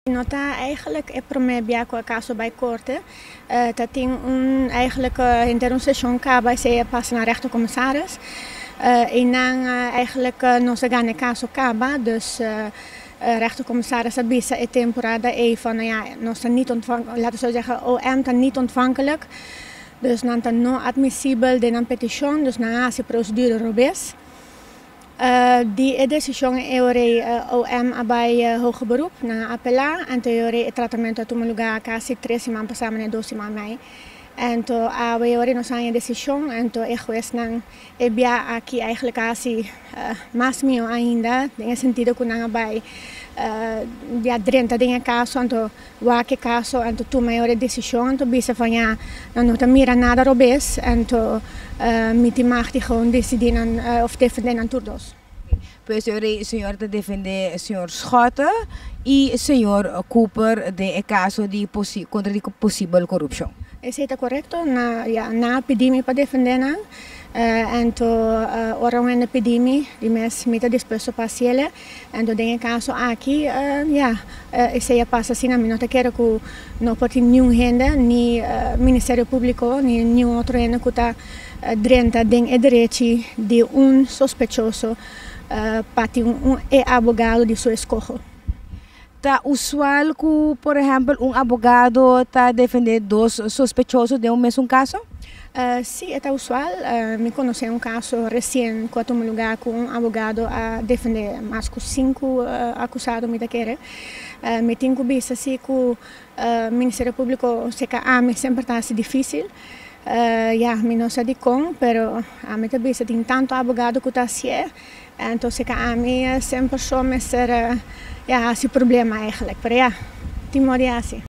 Nota eigenlijk é para mim com a caso bij korte. Dat tem eigenlijk in de session acaba se passa na rechtercommissaris. En dan eigenlijk nossa ganha caso acaba, dus rechtercommissaris avisa é temporada van ja, nós niet ontvankelijk, laten we zeggen OM tá niet ontvankelijk. Dus não tá não admissível de uma petição, dus na a procedure robes. Die decisão é OM abai hoge beroep na apelar en to é tratamento a lugar quase 3 semanas passamos na 2 semanas. Então a nós a decisão, então é juiz não é bem aqui eigenlijk quase mais meu ainda, no sentido que não abai dia 30 de caso, então o que caso, então tu maior decisão, então bisa van ja, não tá mira nada robes, então me te mag die gewoon decidir of defender aan toerdos. Pues o senhor está defender o senhor Schotten e o senhor Cooper de caso de contra de possível corrupção. Isso é correto, na pedimos para defender não. Então, ora uma pedimos, de mês mita disposto para ele. Então, tem caso aqui, isso aí passa assim, a mim não te quero que não pode nenhum renda, nem Ministério Público, nem nenhum outro renda que está dentro do direito de suspeitoso para ter advogado de sua escolha. Tá usual que, por exemplo, advogado está defender 2 suspeitosos de mesmo caso? Sim, é usual. Me conheci caso recém, quando um lugar com advogado a defender mais que 5 acusados, me querer. Me tenho que ver se o Ministério Público se sempre está difícil. Me não sei de como, mas a mim também tem tanto advogado que está assim. Então, a mim sempre só me ser esse problema eigenlijk. Mas, tem modo assim.